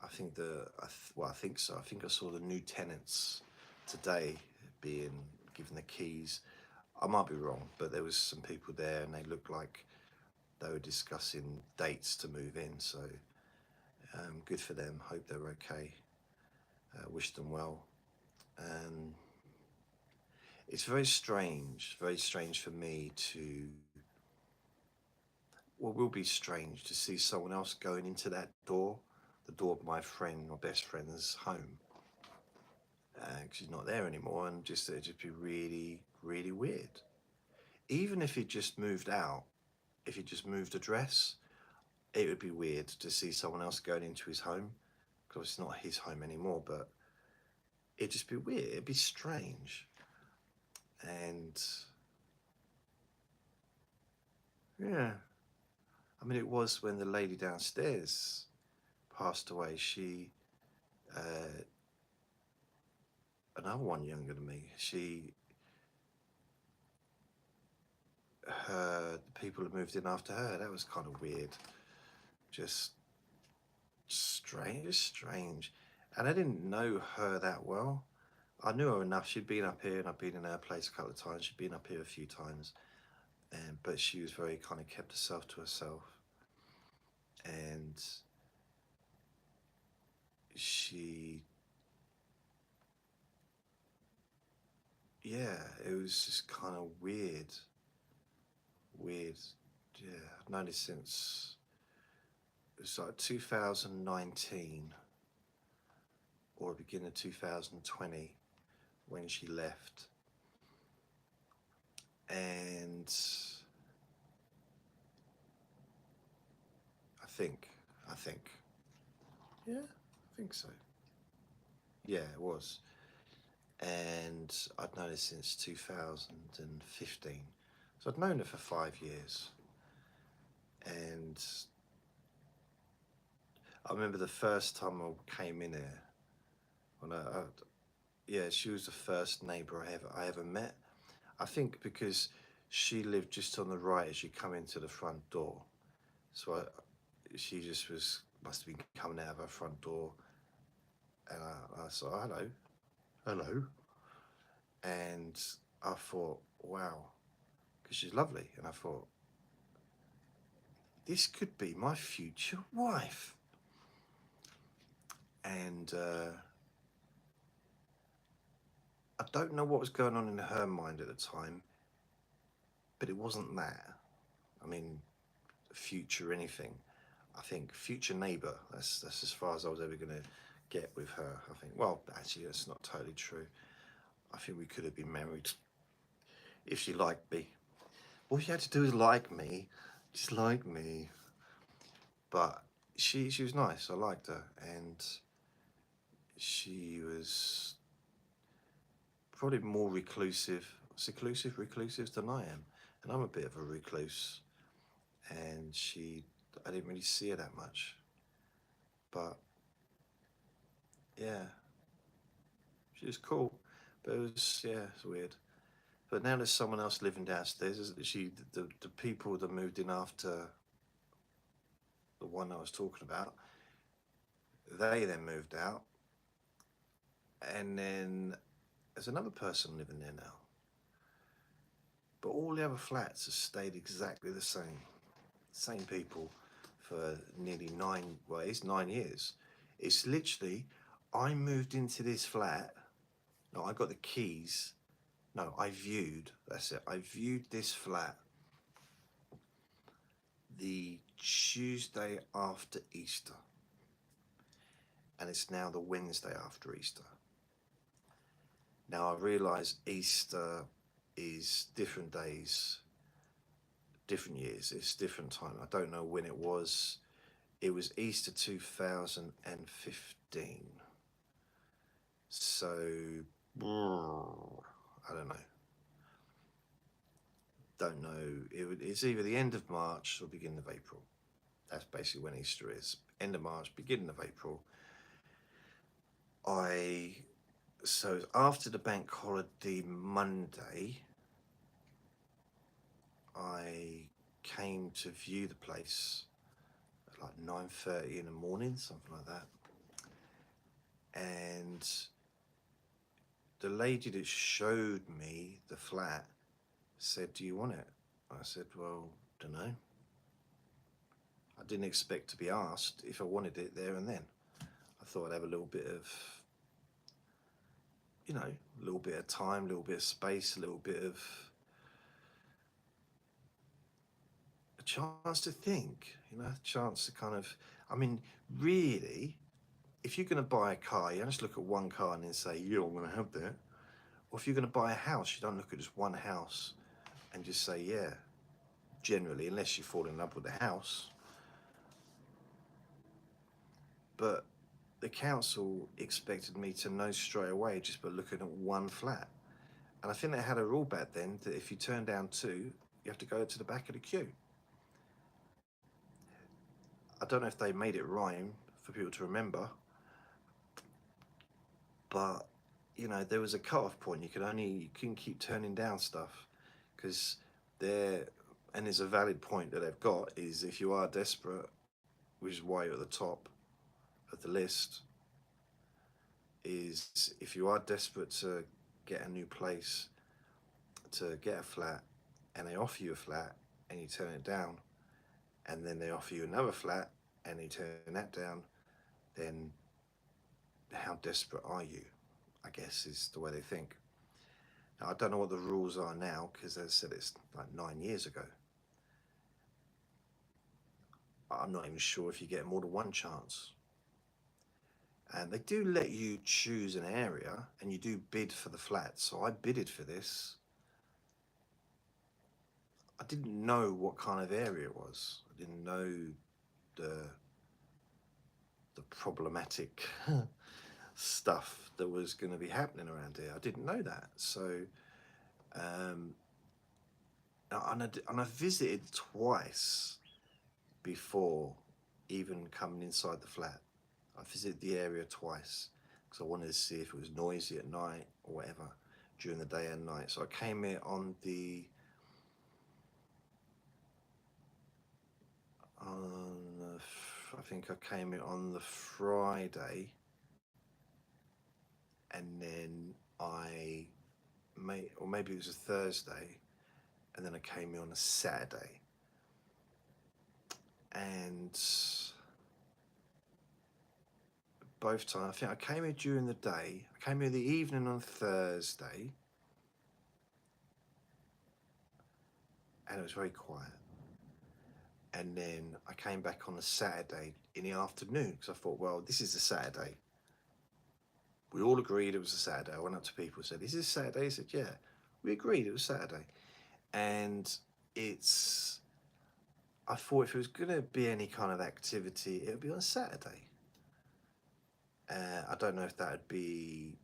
I think I think so. I think I saw the new tenants today being given the keys. I might be wrong, but there was some people there and they looked like they were discussing dates to move in. So good for them. Hope they're okay. Wish them well. It's very strange for me to... Well, it will be strange to see someone else going into that door, the door of my friend, my best friend's home. She's not there anymore, and it'd just be really, really weird. even if he just moved out, if he just moved address, it would be weird to see someone else going into his home, because it's not his home anymore, but it'd just be weird. It'd be strange. And yeah, I mean, it was when the lady downstairs passed away. She, another one younger than me, the people had moved in after her. That was kind of weird. Just strange. And I didn't know her that well. I knew her enough. She'd been up here, and I'd been in her place a couple of times. She'd been up here a few times, but she was very kind of kept herself to herself. And yeah, it was just kind of weird. Yeah, I've known it since, it was like 2019 or beginning of 2020 when she left. And I think, yeah, I think so. Yeah, it was. And I'd known her since 2015. So I'd known her for 5 years. And I remember the first time I came in here, when yeah, she was the first neighbour I ever met. I think because she lived just on the right as you come into the front door. So she just must have been coming out of her front door. And I said, hello. And I thought, wow, because she's lovely. And I thought, this could be my future wife. And I don't know what was going on in her mind at the time, but it wasn't that. I mean, future anything. I think future neighbour, that's as far as I was ever going to get with her. I think, well, actually, that's not totally true. I think we could have been married if she liked me. All she had to do was like me, just like me. But she was nice. I liked her, and she was probably more reclusive than I am, and I'm a bit of a recluse. And I didn't really see her that much, but yeah, she was cool. But it's weird. But now there's someone else living downstairs. The people that moved in after the one I was talking about, they then moved out, and then there's another person living there now. But all the other flats have stayed exactly the same people for nearly 9 years. It's literally, I moved into this flat. No, I got the keys. No, that's it. I viewed this flat the Tuesday after Easter. And it's now the Wednesday after Easter. Now I realise Easter is different days, different years, it's different time. I don't know when it was. It was Easter 2015. So, I don't know. It's either the end of March or beginning of April. That's basically when Easter is. End of March, beginning of April. So after the bank holiday Monday, I came to view the place at like 9:30 in the morning, something like that. And the lady that showed me the flat said, "Do you want it?" I said, "Well, don't know." I didn't expect to be asked if I wanted it there and then. I thought I'd have a little bit of, a little bit of time, a little bit of space, a little bit of a chance to think, a chance to kind of, I mean, really, if you're going to buy a car, you don't just look at one car and then say, yeah, I'm going to have that. Or if you're going to buy a house, you don't look at just one house and just say, yeah, generally, unless you fall in love with the house. But the council expected me to know straight away just by looking at one flat. And I think they had a rule back then that if you turn down two, you have to go to the back of the queue. I don't know if they made it rhyme for people to remember, but you know, there was a cut-off point. You couldn't keep turning down stuff, because and there's a valid point that they've got, is if you are desperate, which is why you're at the top of the list, is if you are desperate to get a new place, to get a flat, and they offer you a flat and you turn it down, and then they offer you another flat and you turn that down, then how desperate are you? I guess is the way they think. Now, I don't know what the rules are now, because as I said, it's like 9 years ago. I'm not even sure if you get more than one chance. And they do let you choose an area, and you do bid for the flat. So I bidded for this. I didn't know what kind of area it was. I didn't know the problematic stuff that was going to be happening around here. I didn't know that. So, and I visited twice before even coming inside the flat. I visited the area twice because I wanted to see if it was noisy at night or whatever during the day and night. So I came here on I think I came here on the Friday, and then or maybe it was a Thursday, and then I came here on a Saturday. And both times, I think I came here during the day. I came here the evening on Thursday, and it was very quiet. And then I came back on a Saturday in the afternoon, because I thought, well, this is a Saturday. We all agreed it was a Saturday. I went up to people and said, is this Saturday? They said, yeah. We agreed it was Saturday. And I thought if it was going to be any kind of activity, it would be on Saturday. I don't know if that would be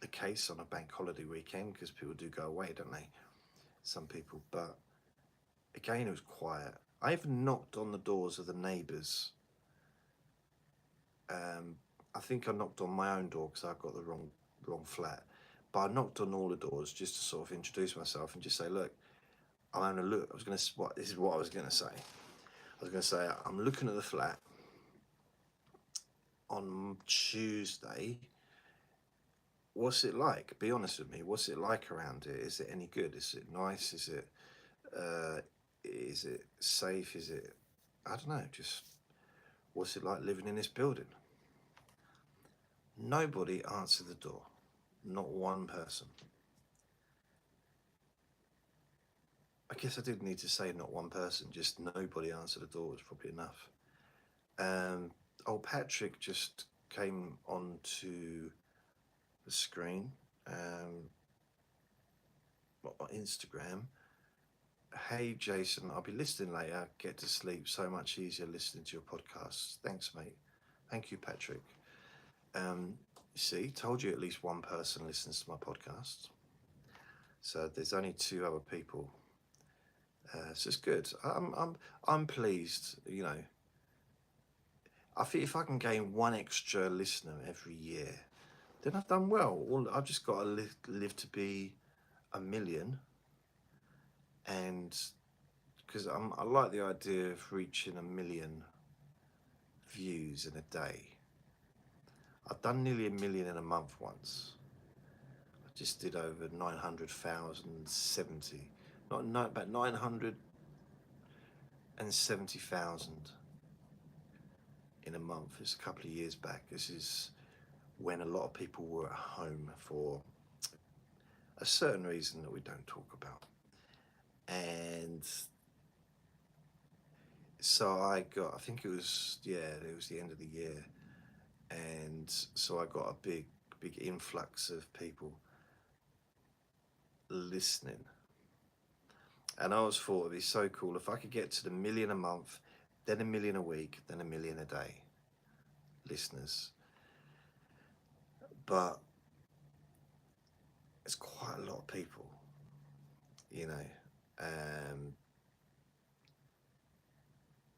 the case on a bank holiday weekend, because people do go away, don't they? Some people. But again, it was quiet. I even knocked on the doors of the neighbours. I think I knocked on my own door because I got the wrong flat. But I knocked on all the doors just to sort of introduce myself and just say, look, I'm having a look. This is what I was going to say. I was going to say, I'm looking at the flat on Tuesday. What's it like? Be honest with me. What's it like around here? Is it any good? Is it nice? Is it safe? Is it, I don't know, just what's it like living in this building? Nobody answered the door. Not one person. I guess I didn't need to say not one person, just nobody answered the door was probably enough. Old Patrick just came onto the screen on Instagram. Hey Jason, I'll be listening later. Get to sleep so much easier listening to your podcast. Thanks, mate. Thank you, Patrick. You see, told you at least one person listens to my podcast. So there's only 2 other people. So it's good. I'm pleased. You know, I think if I can gain 1 extra listener every year, then I've done well. I've just got to live to be 1 million, and because I like the idea of reaching 1 million views in a day. I've done nearly 1 million in a month once. I just did over 900,070. About 970,000 in a month. It's a couple of years back. This is when a lot of people were at home for a certain reason that we don't talk about. And so I think it was the end of the year. And so I got a big influx of people listening. And I always thought it'd be so cool if I could get to the 1 million a month, then 1 million a week, then 1 million a day listeners. But it's quite a lot of people, you know.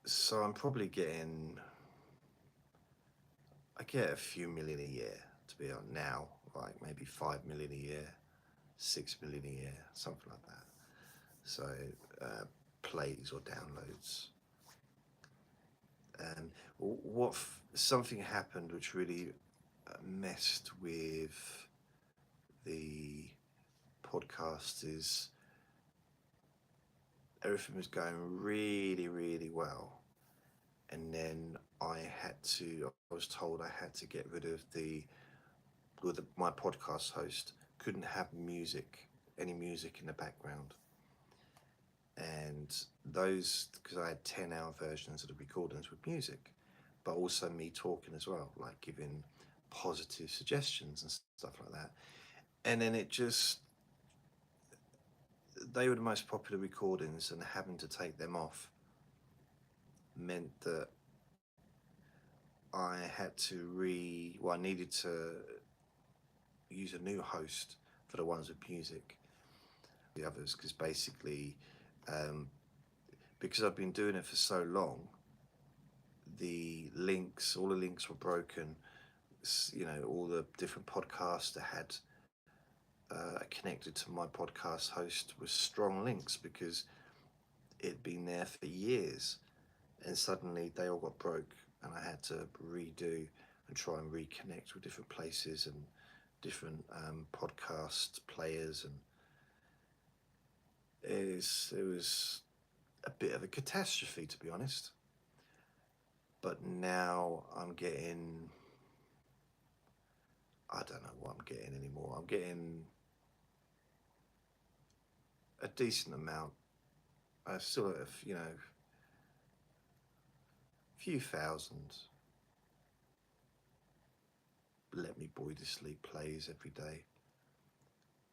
So I'm probably getting, I get a few million a year, to be honest, now, like maybe 5 million a year, 6 million a year, something like that. So plays or downloads. And something happened which really messed with the podcast is everything was going really, really well. And then I was told I had to get rid of my podcast host couldn't have any music in the background. And those, because I had 10-hour versions of the recordings with music, but also me talking as well, like giving positive suggestions and stuff like that. And then they were the most popular recordings, and having to take them off meant that I had to I needed to use a new host for the ones with music. The others, because basically, because I've been doing it for so long, all the links were broken. You know, all the different podcasts that had connected to my podcast host with strong links because it'd been there for years, and suddenly they all got broke, and I had to redo and try and reconnect with different places and different podcast players, and it was a bit of a catastrophe, to be honest. But now I'm getting, I don't know what I'm getting anymore. I'm getting a decent amount. I still have, you know, a few thousand Let Me Bore You to Sleep plays every day.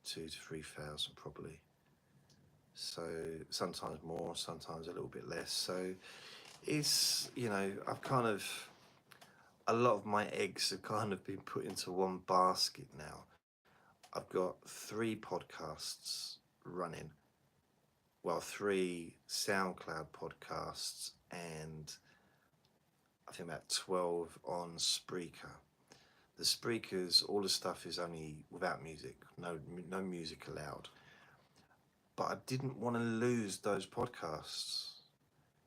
2,000 to 3,000 probably. So sometimes more, sometimes a little bit less. So it's, you know, a lot of my eggs have kind of been put into one basket now. I've got 3 podcasts running. Well, 3 SoundCloud podcasts and I think about 12 on Spreaker. The Spreakers, all the stuff is only without music, no music allowed. But I didn't want to lose those podcasts,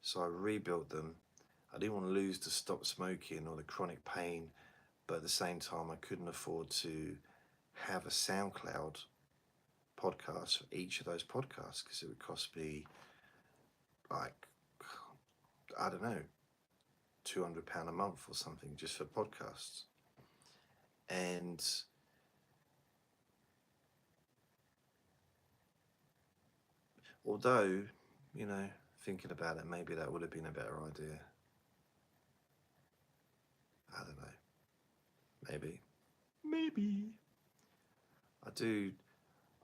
so I rebuilt them. I didn't want to lose the Stop Smoking or the Chronic Pain, but at the same time I couldn't afford to have a SoundCloud podcast for each of those podcasts because it would cost me like, I don't know, £200 a month or something just for podcasts. And although, you know, thinking about it, maybe that would have been a better idea. I don't know. Maybe.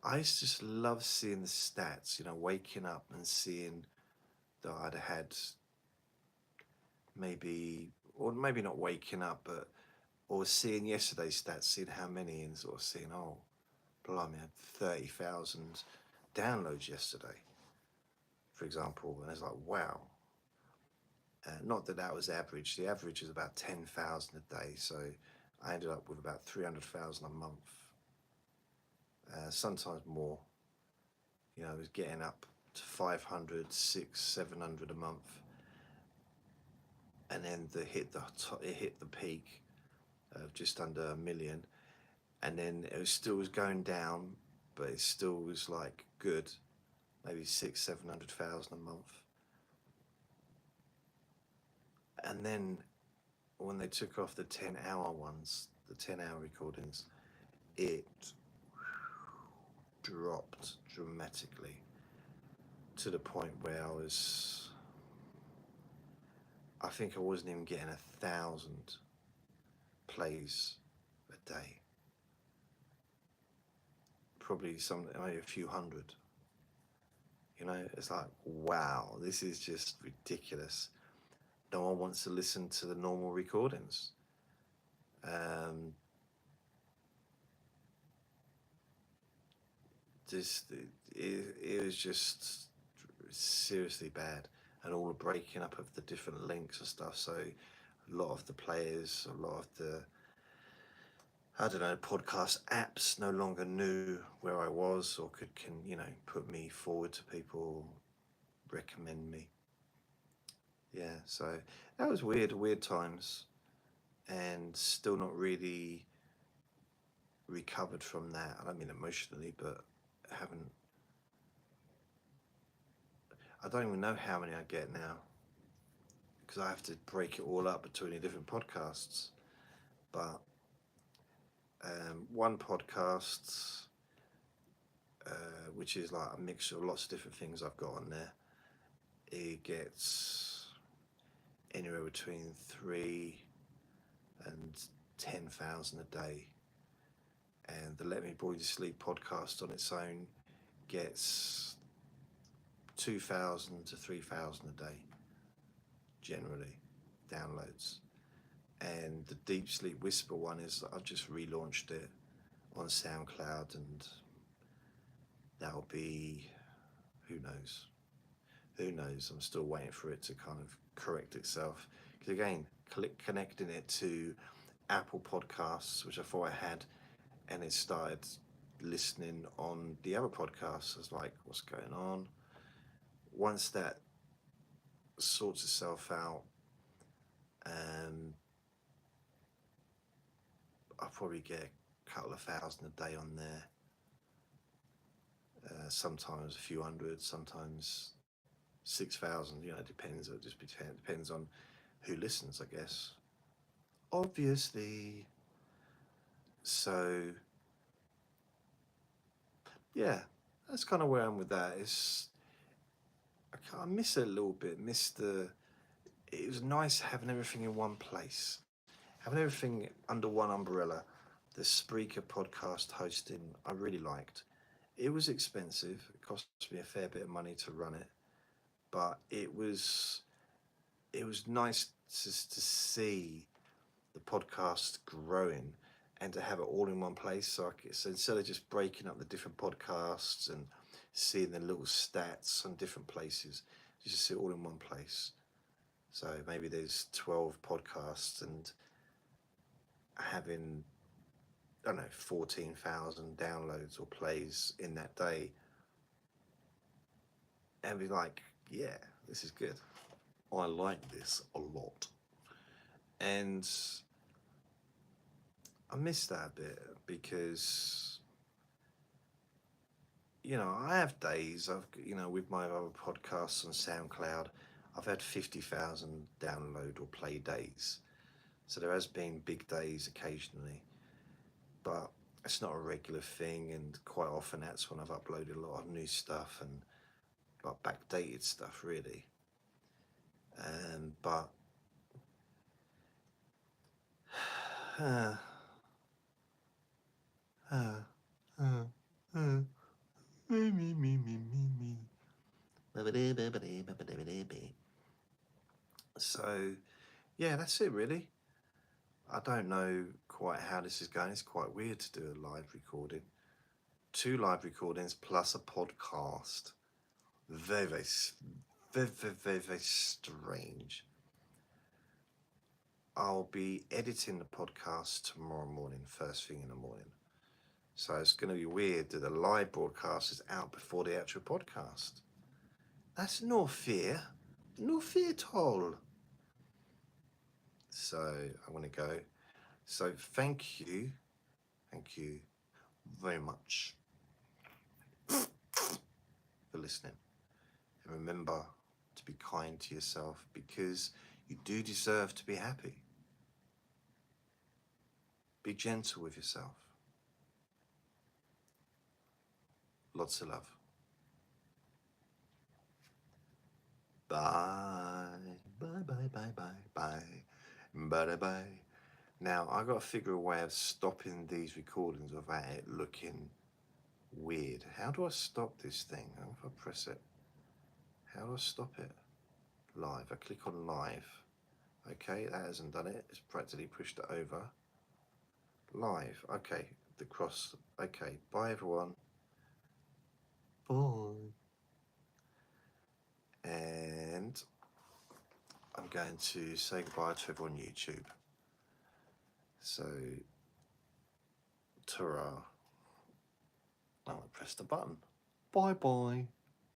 I used to just love seeing the stats, you know, waking up and seeing that I'd had maybe not waking up, or seeing yesterday's stats, seeing how many, and sort of seeing, oh, blimey, I had 30,000 downloads yesterday, for example, and it's like, wow. Not that was average. The average is about 10,000 a day, so I ended up with about 300,000 a month. Sometimes more. You know, I was getting up to 500, 600, 700 a month, and then it hit the peak of just under 1 million, and then it was going down, but it still was like good, maybe 600,000-700,000 a month. And then when they took off the 10-hour ones, the 10-hour recordings, it dropped dramatically to the point where I think I wasn't even getting 1,000 plays a day. Probably maybe a few hundred. You know, it's like, wow, this is just ridiculous. No one wants to listen to the normal recordings. Um, just it was just seriously bad, and all the breaking up of the different links and stuff. So a lot of the players, a lot of the, I don't know, podcast apps no longer knew where I was or can put me forward to people, recommend me. Yeah, so that was weird times, and still not really recovered from that. I don't mean emotionally, but haven't. I don't even know how many I get now because I have to break it all up between the different podcasts. But one podcast, which is like a mixture of lots of different things I've got on there, it gets anywhere between 3 and 10,000 a day. And the Let Me Bore You to Sleep podcast on its own gets 2,000 to 3,000 a day, generally, downloads. And the Deep Sleep Whisper one is, I've just relaunched it on SoundCloud, and that'll be, who knows? Who knows? I'm still waiting for it to kind of correct itself. Because again, connecting it to Apple Podcasts, which I thought I had, and it started listening on the other podcasts. I was like, what's going on? Once that sorts itself out, I'll probably get a couple of thousand a day on there. Sometimes a few hundred, sometimes 6,000. You know, it depends. It just depends on who listens, I guess. Obviously. So yeah, that's kind of where I'm with that. I miss it a little bit. It was nice having everything in one place, having everything under one umbrella. The Spreaker podcast hosting I really liked. It was expensive. It cost me a fair bit of money to run it, but it was nice to see the podcast growing and to have it all in one place. So instead of just breaking up the different podcasts and seeing the little stats on different places, you just see it all in one place. So maybe there's 12 podcasts and having, I don't know, 14,000 downloads or plays in that day, and be like, yeah, this is good. I like this a lot. And I miss that a bit because, I have days with my other podcasts on SoundCloud, I've had 50,000 download or play days. So there has been big days occasionally, but it's not a regular thing. And quite often that's when I've uploaded a lot of new stuff and like backdated stuff, really. But me. So yeah, that's it really. I don't know quite how this is going. It's quite weird to do a live recording. 2 live recordings plus a podcast. Very, very, very strange. I'll be editing the podcast tomorrow morning, first thing in the morning. So it's going to be weird that the live broadcast is out before the actual podcast. That's no fear. No fear at all. So I'm going to go. So thank you very much for listening. And remember to be kind to yourself because you do deserve to be happy. Be gentle with yourself. Lots of love. Bye. Bye. Now, I've got to figure a way of stopping these recordings without it looking weird. How do I stop this thing? How do I press it? How do I stop it? Live. I click on live. Okay, that hasn't done it. It's practically pushed it over. Live. Okay, the cross. Okay, bye everyone. Bye. And I'm going to say goodbye to everyone on YouTube. So, ta-ra. Now I press the button. Bye bye.